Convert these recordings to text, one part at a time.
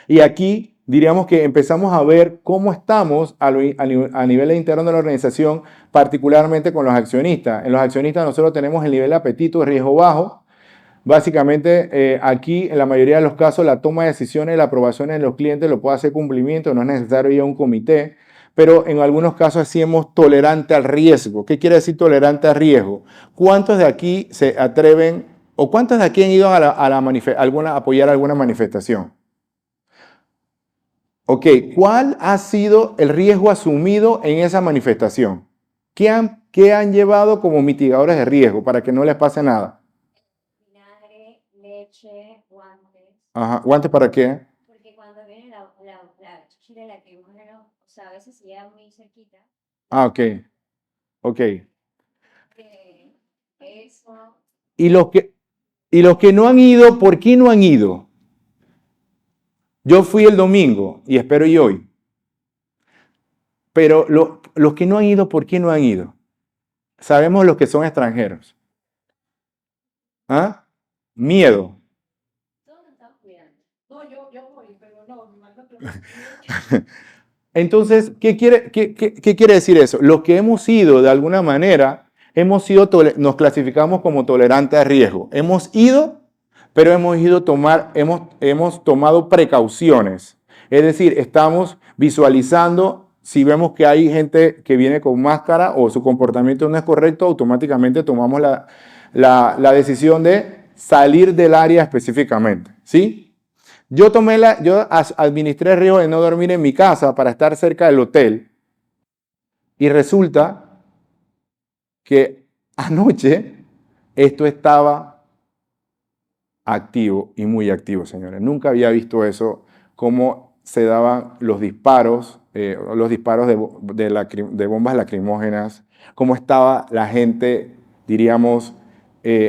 Y aquí diríamos que empezamos a ver cómo estamos a nivel interno de la organización, particularmente con los accionistas. En los accionistas nosotros tenemos el nivel de apetito de riesgo bajo. Básicamente, aquí en la mayoría de los casos la toma de decisiones y la aprobación de los clientes lo puede hacer cumplimiento, no es necesario ir a un comité, pero en algunos casos hacemos tolerante al riesgo. ¿Qué quiere decir tolerante al riesgo? ¿Cuántos de aquí se atreven o cuántos de aquí han ido a apoyar alguna manifestación? Ok, ¿cuál ha sido el riesgo asumido en esa manifestación? ¿Qué han llevado como mitigadores de riesgo para que no les pase nada? Vinagre, leche, guantes. Ajá, ¿guantes para qué? Porque cuando viene la chile lacrimógena, o sea, a veces se llega muy cerquita. Ah, ok, ok. Eso. Y los que no han ido, ¿por qué no han ido? Yo fui el domingo y espero ir hoy. Pero los que no han ido, ¿por qué no han ido? Sabemos los que son extranjeros. ¿Ah? Miedo. Todos estamos cuidando. No, yo voy, pero no, me manda Entonces, ¿qué quiere decir eso? Los que hemos ido de alguna manera, nos clasificamos como tolerantes a riesgo. Hemos ido, pero hemos tomado precauciones. Es decir, estamos visualizando si vemos que hay gente que viene con máscara o su comportamiento no es correcto, automáticamente tomamos la decisión de salir del área específicamente. ¿Sí? Yo administré el riesgo de no dormir en mi casa para estar cerca del hotel y resulta que anoche esto estaba activo y muy activo, señores. Nunca había visto eso, cómo se daban los disparos de bombas lacrimógenas, cómo estaba la gente, diríamos,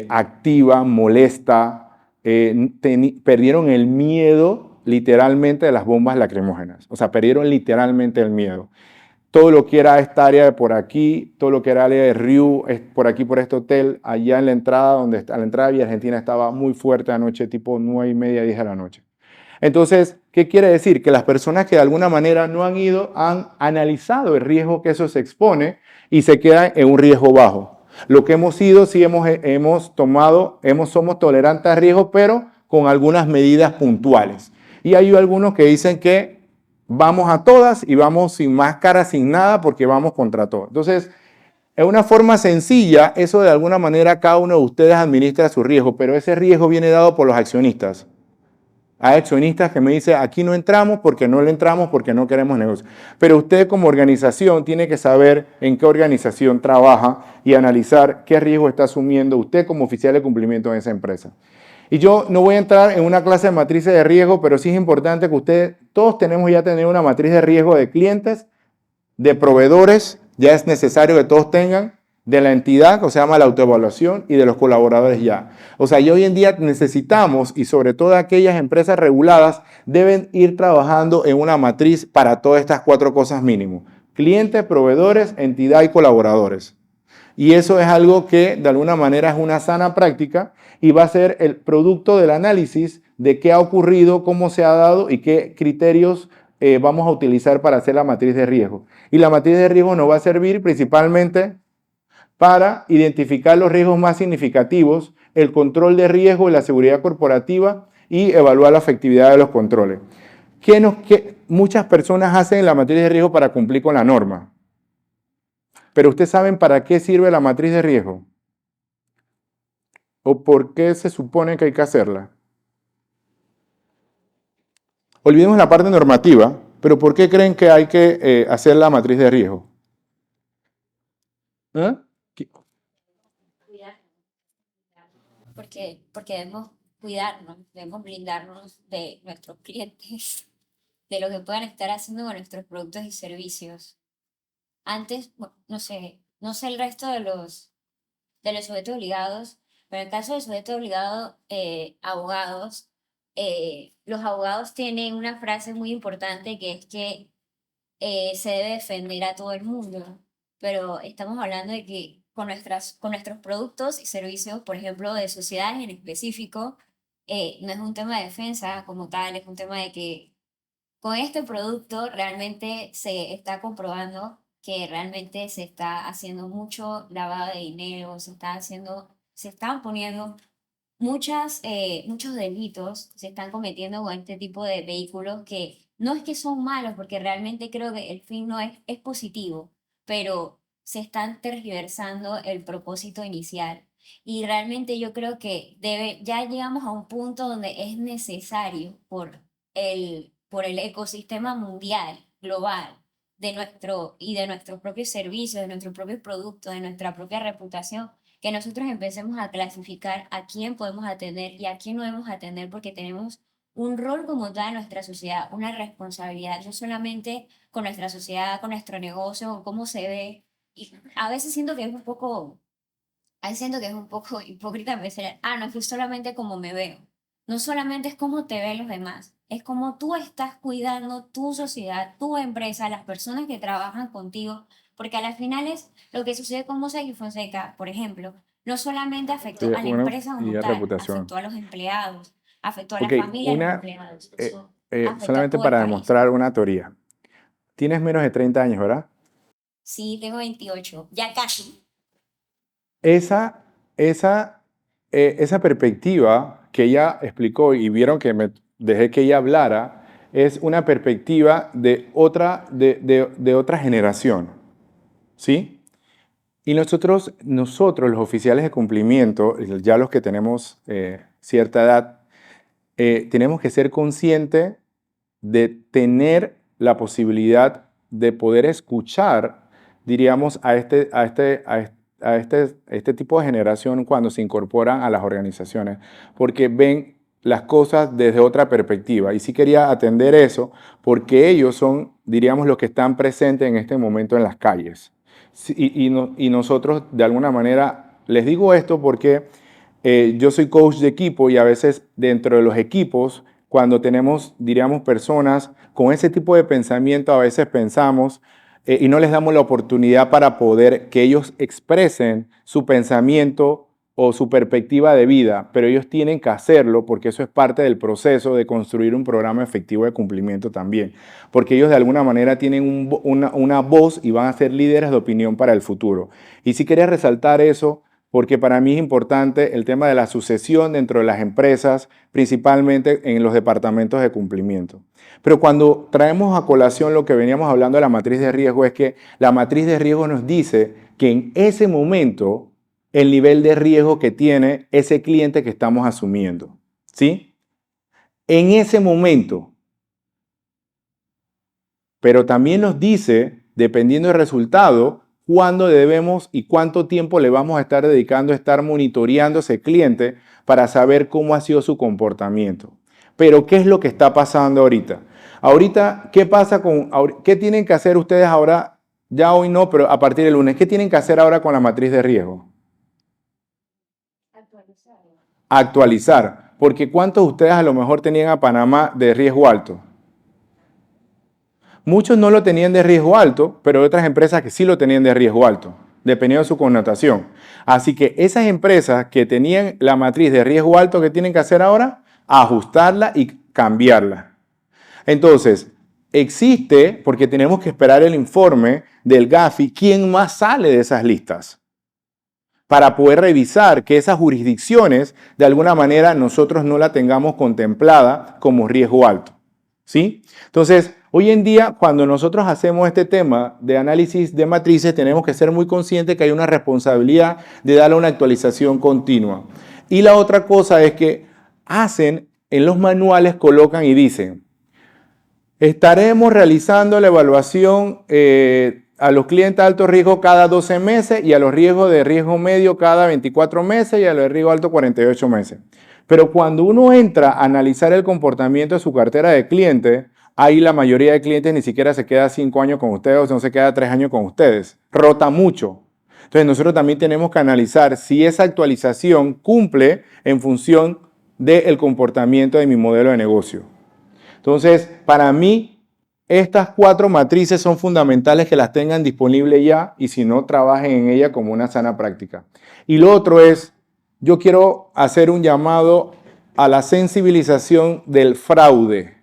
activa, molesta, perdieron el miedo literalmente de las bombas lacrimógenas. O sea, perdieron literalmente el miedo. Todo lo que era esta área de por aquí, todo lo que era área de Ryu, es por aquí, por este hotel, allá en la entrada, a la entrada de Villa Argentina estaba muy fuerte anoche, tipo 9:30, 10 de la noche. Entonces, ¿qué quiere decir? Que las personas que de alguna manera no han ido han analizado el riesgo que eso se expone y se quedan en un riesgo bajo. Lo que hemos ido, sí somos tolerantes al riesgo, pero con algunas medidas puntuales. Y hay algunos que dicen que vamos a todas y vamos sin máscara, sin nada, porque vamos contra todo. Entonces, en una forma sencilla, eso de alguna manera cada uno de ustedes administra su riesgo, pero ese riesgo viene dado por los accionistas. Hay accionistas que me dicen, aquí no entramos porque no le entramos porque no queremos negocio. Pero usted como organización tiene que saber en qué organización trabaja y analizar qué riesgo está asumiendo usted como oficial de cumplimiento en esa empresa. Y yo no voy a entrar en una clase de matrices de riesgo, pero sí es importante que todos tenemos ya tener una matriz de riesgo de clientes, de proveedores, ya es necesario que todos tengan, de la entidad, que se llama la autoevaluación, y de los colaboradores ya. O sea, y hoy en día necesitamos, y sobre todo aquellas empresas reguladas, deben ir trabajando en una matriz para todas estas cuatro cosas mínimo. Clientes, proveedores, entidad y colaboradores. Y eso es algo que de alguna manera es una sana práctica y va a ser el producto del análisis de qué ha ocurrido, cómo se ha dado y qué criterios vamos a utilizar para hacer la matriz de riesgo. Y la matriz de riesgo nos va a servir principalmente para identificar los riesgos más significativos, el control de riesgo y la seguridad corporativa y evaluar la efectividad de los controles. ¿Qué muchas personas hacen la matriz de riesgo para cumplir con la norma? Pero ustedes saben para qué sirve la matriz de riesgo o por qué se supone que hay que hacerla. Olvidemos la parte normativa, pero ¿por qué creen que hay que hacer la matriz de riesgo? ¿Eh? Cuidar. Porque debemos cuidarnos, debemos blindarnos de nuestros clientes, de lo que puedan estar haciendo con nuestros productos y servicios. Antes, bueno, no sé el resto de los sujetos obligados, pero en el caso del sujeto obligado, abogados, los abogados tienen una frase muy importante que es que se debe defender a todo el mundo, pero estamos hablando de que con nuestros productos y servicios, por ejemplo, de sociedades en específico, no es un tema de defensa como tal, es un tema de que con este producto realmente se está comprobando que realmente se está haciendo mucho lavado de dinero, se están poniendo muchos delitos, se están cometiendo con este tipo de vehículos que no es que son malos, porque realmente creo que el fin no es positivo, pero se están tergiversando el propósito inicial. Y realmente yo creo que ya llegamos a un punto donde es necesario por el ecosistema mundial, global, de nuestros propios servicios, de nuestros propios productos, de nuestra propia reputación, que nosotros empecemos a clasificar a quién podemos atender y a quién no debemos atender, porque tenemos un rol como tal en nuestra sociedad, una responsabilidad, no solamente con nuestra sociedad, con nuestro negocio, con cómo se ve. Y a veces siento que es un poco Ahí siento que es un poco hipócrita pensar, no es que solamente como me veo. No solamente es cómo te ven los demás, es cómo tú estás cuidando tu sociedad, tu empresa, las personas que trabajan contigo, porque a las finales lo que sucede con Mossack y Fonseca, por ejemplo, no solamente Sí, afectó a la bueno, empresa y como es tal, reputación. afectó a los empleados, afectó a Ok, la familia de los una, empleados, eh, afectó a solamente todo el para país. demostrar una teoría. Tienes menos de 30 años, ¿verdad? Sí, tengo 28, ya casi. Esa, esa, esa perspectiva que ella explicó y vieron que me dejé que ella hablara, es una perspectiva de otra generación, ¿sí? Y nosotros, los oficiales de cumplimiento, ya los que tenemos cierta edad, tenemos que ser conscientes de tener la posibilidad de poder escuchar, diríamos, a este tipo de generación cuando se incorporan a las organizaciones, porque ven las cosas desde otra perspectiva. Y sí quería atender eso, porque ellos son, diríamos, los que están presentes en este momento en las calles. Sí, y nosotros, de alguna manera, les digo esto porque yo soy coach de equipo y a veces dentro de los equipos, cuando tenemos, diríamos, personas con ese tipo de pensamiento, a veces pensamos y no les damos la oportunidad para poder que ellos expresen su pensamiento o su perspectiva de vida, pero ellos tienen que hacerlo porque eso es parte del proceso de construir un programa efectivo de cumplimiento también, porque ellos de alguna manera tienen una voz y van a ser líderes de opinión para el futuro. Y si quería resaltar eso, porque para mí es importante el tema de la sucesión dentro de las empresas, principalmente en los departamentos de cumplimiento. Pero cuando traemos a colación lo que veníamos hablando de la matriz de riesgo, es que la matriz de riesgo nos dice que en ese momento el nivel de riesgo que tiene ese cliente que estamos asumiendo, ¿sí? En ese momento. Pero también nos dice, dependiendo del resultado, cuándo debemos y cuánto tiempo le vamos a estar dedicando a estar monitoreando a ese cliente para saber cómo ha sido su comportamiento. Pero, ¿qué es lo que está pasando ahorita? Ahorita, ¿qué tienen que hacer ustedes ahora? Ya hoy no, pero a partir del lunes, ¿qué tienen que hacer ahora con la matriz de riesgo? Actualizar. Porque ¿cuántos de ustedes a lo mejor tenían a Panamá de riesgo alto? Muchos no lo tenían de riesgo alto, pero hay otras empresas que sí lo tenían de riesgo alto, dependiendo de su connotación. Así que esas empresas que tenían la matriz de riesgo alto, ¿qué tienen que hacer ahora? Ajustarla y cambiarla. Entonces, existe, porque tenemos que esperar el informe del GAFI, quién más sale de esas listas, para poder revisar que esas jurisdicciones, de alguna manera, nosotros no la tengamos contemplada como riesgo alto. ¿Sí? Entonces, hoy en día, cuando nosotros hacemos este tema de análisis de matrices, tenemos que ser muy conscientes que hay una responsabilidad de darle una actualización continua. Y la otra cosa es que en los manuales, colocan y dicen, estaremos realizando la evaluación a los clientes de alto riesgo cada 12 meses y a los riesgos de riesgo medio cada 24 meses y a los de riesgo alto 48 meses. Pero cuando uno entra a analizar el comportamiento de su cartera de clientes, ahí la mayoría de clientes ni siquiera se queda 5 años con ustedes o no se queda 3 años con ustedes. Rota mucho. Entonces nosotros también tenemos que analizar si esa actualización cumple en función del comportamiento de mi modelo de negocio. Entonces, para mí, estas 4 matrices son fundamentales que las tengan disponibles ya y si no, trabajen en ella como una sana práctica. Y lo otro es, yo quiero hacer un llamado a la sensibilización del fraude.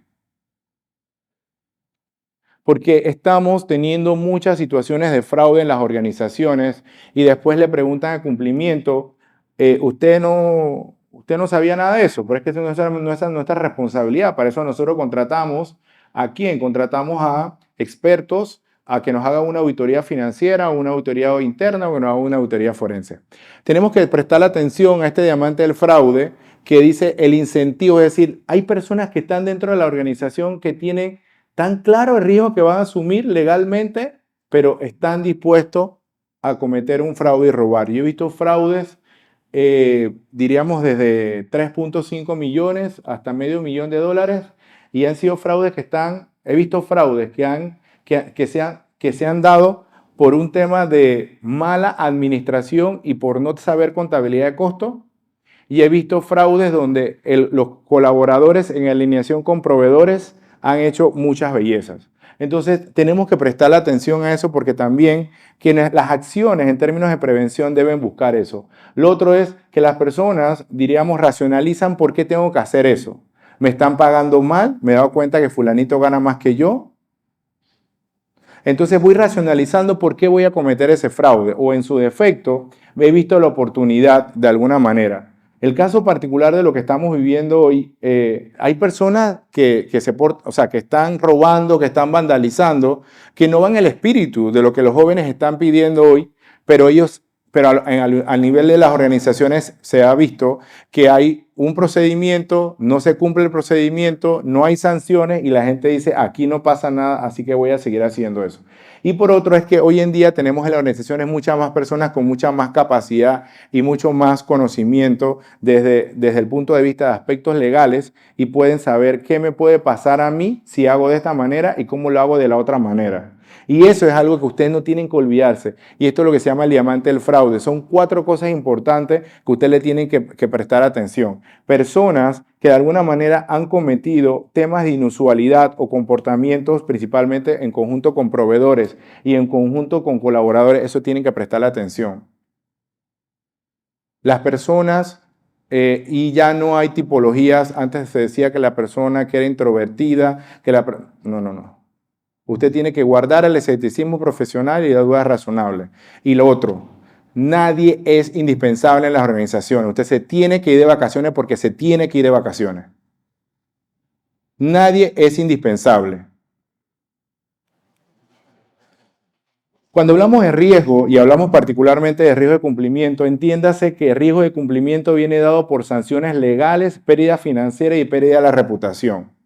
porque estamos teniendo muchas situaciones de fraude en las organizaciones y después le preguntan a cumplimiento, usted no sabía nada de eso, pero es que eso no es nuestra responsabilidad. Para eso nosotros contratamos ¿a quién? Contratamos a expertos a que nos hagan una auditoría financiera, una auditoría interna o que nos haga una auditoría forense. Tenemos que prestar atención a este diamante del fraude que dice el incentivo, es decir, hay personas que están dentro de la organización que tienen tan claro el riesgo que van a asumir legalmente, pero están dispuestos a cometer un fraude y robar. Yo he visto fraudes, diríamos, desde 3.5 millones hasta $500,000 y han sido fraudes he visto fraudes que se han dado por un tema de mala administración y por no saber contabilidad de costos. Y he visto fraudes donde los colaboradores en alineación con proveedores han hecho muchas bellezas. Entonces, tenemos que prestar atención a eso porque también las acciones en términos de prevención deben buscar eso. Lo otro es que las personas, diríamos, racionalizan por qué tengo que hacer eso. Me están pagando mal, me he dado cuenta que fulanito gana más que yo. Entonces voy racionalizando por qué voy a cometer ese fraude o en su defecto he visto la oportunidad de alguna manera. El caso particular de lo que estamos viviendo hoy, hay personas que están robando, que están vandalizando, que no van el espíritu de lo que los jóvenes están pidiendo hoy, pero al nivel de las organizaciones se ha visto que hay un procedimiento, no se cumple el procedimiento, no hay sanciones y la gente dice, aquí no pasa nada, así que voy a seguir haciendo eso. Y por otro es que hoy en día tenemos en las organizaciones muchas más personas con mucha más capacidad y mucho más conocimiento desde el punto de vista de aspectos legales y pueden saber qué me puede pasar a mí si hago de esta manera y cómo lo hago de la otra manera. Y eso es algo que ustedes no tienen que olvidarse. Y esto es lo que se llama el diamante del fraude. Son 4 cosas importantes que ustedes le tienen que prestar atención. Personas que de alguna manera han cometido temas de inusualidad o comportamientos, principalmente en conjunto con proveedores y en conjunto con colaboradores, eso tienen que prestarle atención. Las personas, y ya no hay tipologías, antes se decía que la persona que era introvertida, no. Usted tiene que guardar el escepticismo profesional y la duda razonable. Y lo otro, nadie es indispensable en las organizaciones. Usted se tiene que ir de vacaciones porque se tiene que ir de vacaciones. Nadie es indispensable. Cuando hablamos de riesgo y hablamos particularmente de riesgo de cumplimiento, entiéndase que el riesgo de cumplimiento viene dado por sanciones legales, pérdida financiera y pérdida de la reputación.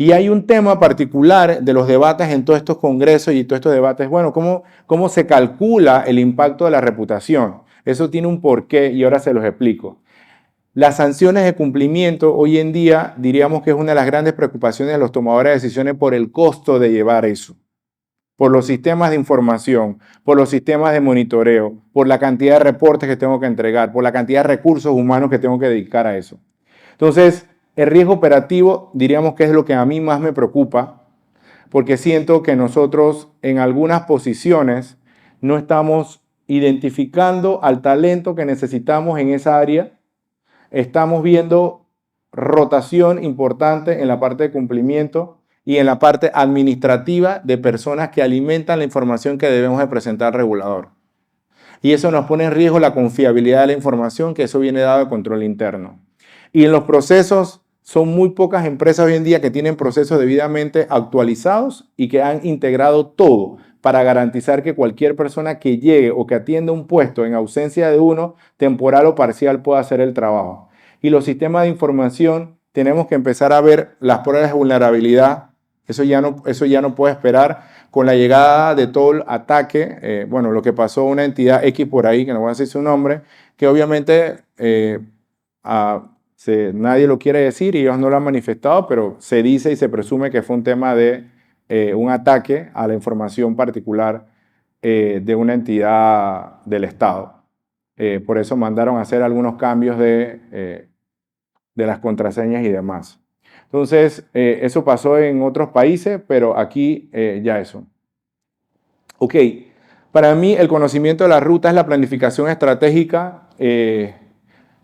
Y hay un tema particular de los debates en todos estos congresos y todos estos debates, bueno, ¿cómo se calcula el impacto de la reputación? Eso tiene un porqué y ahora se los explico. Las sanciones de cumplimiento hoy en día diríamos que es una de las grandes preocupaciones de los tomadores de decisiones por el costo de llevar eso, por los sistemas de información, por los sistemas de monitoreo, por la cantidad de reportes que tengo que entregar, por la cantidad de recursos humanos que tengo que dedicar a eso. Entonces, el riesgo operativo diríamos que es lo que a mí más me preocupa, porque siento que nosotros en algunas posiciones no estamos identificando al talento que necesitamos en esa área. Estamos viendo rotación importante en la parte de cumplimiento y en la parte administrativa de personas que alimentan la información que debemos de presentar al regulador. Y eso nos pone en riesgo la confiabilidad de la información, que eso viene dado de control interno. Y en los procesos, son muy pocas empresas hoy en día que tienen procesos debidamente actualizados y que han integrado todo para garantizar que cualquier persona que llegue o que atienda un puesto en ausencia de uno, temporal o parcial, pueda hacer el trabajo. Y los sistemas de información, tenemos que empezar a ver las pruebas de vulnerabilidad. Eso ya no puede esperar con la llegada de todo el ataque. Lo que pasó una entidad X por ahí, que no voy a decir su nombre, que obviamente nadie lo quiere decir y ellos no lo han manifestado, pero se dice y se presume que fue un tema de un ataque a la información particular de una entidad del Estado. Por eso mandaron a hacer algunos cambios de las contraseñas y demás. Entonces, eso pasó en otros países, pero aquí ya eso. Ok, para mí el conocimiento de la ruta es la planificación estratégica.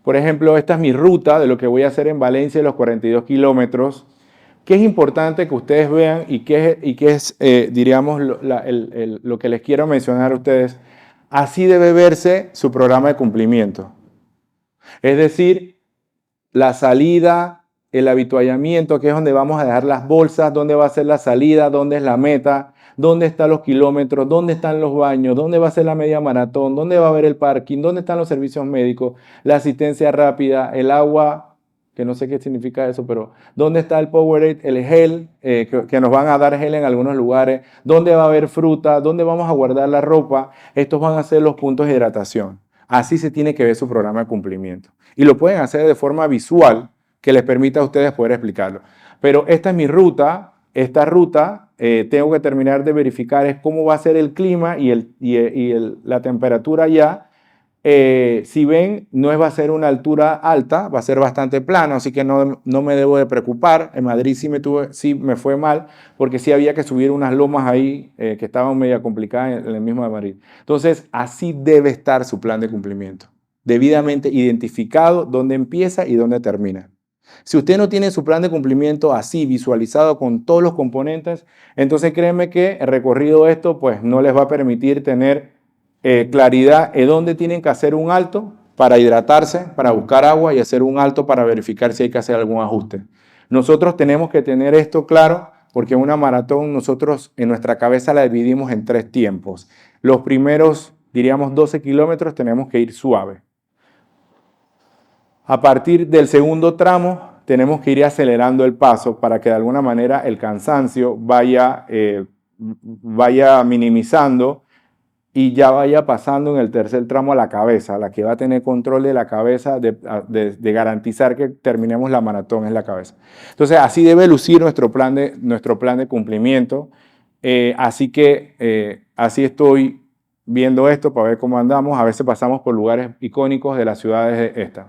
Por ejemplo, esta es mi ruta de lo que voy a hacer en Valencia, los 42 kilómetros. ¿Qué es importante que ustedes vean y qué es, diríamos, lo que les quiero mencionar a ustedes? Así debe verse su programa de cumplimiento. Es decir, la salida, el habituallamiento, que es donde vamos a dejar las bolsas, dónde va a ser la salida, dónde es la meta, dónde están los kilómetros, dónde están los baños, dónde va a ser la media maratón, dónde va a haber el parking, dónde están los servicios médicos, la asistencia rápida, el agua, que no sé qué significa eso, pero dónde está el Powerade, el gel, que nos van a dar gel en algunos lugares, dónde va a haber fruta, dónde vamos a guardar la ropa. Estos van a ser los puntos de hidratación. Así se tiene que ver su programa de cumplimiento. Y lo pueden hacer de forma visual que les permita a ustedes poder explicarlo. Pero esta es mi ruta. Esta ruta tengo que terminar de verificar es cómo va a ser el clima y la temperatura ya. Si ven, no va a ser una altura alta, va a ser bastante plano, así que no me debo de preocupar. En Madrid sí me fue mal, porque sí había que subir unas lomas ahí que estaban media complicadas en el mismo de Madrid. Entonces, así debe estar su plan de cumplimiento, debidamente identificado dónde empieza y dónde termina. Si usted no tiene su plan de cumplimiento así visualizado con todos los componentes, entonces créeme que el recorrido de esto pues no les va a permitir tener claridad en dónde tienen que hacer un alto para hidratarse, para buscar agua y hacer un alto para verificar si hay que hacer algún ajuste. Nosotros tenemos que tener esto claro porque en una maratón nosotros en nuestra cabeza la dividimos en 3 tiempos. Los primeros, diríamos 12 kilómetros, tenemos que ir suave. A partir del segundo tramo tenemos que ir acelerando el paso para que de alguna manera el cansancio vaya minimizando y ya vaya pasando en el tercer tramo a la cabeza, la que va a tener control de la cabeza, de garantizar que terminemos la maratón es la cabeza. Entonces, así debe lucir nuestro plan de cumplimiento. Así que así estoy viendo esto para ver cómo andamos. A veces pasamos por lugares icónicos de las ciudades esta.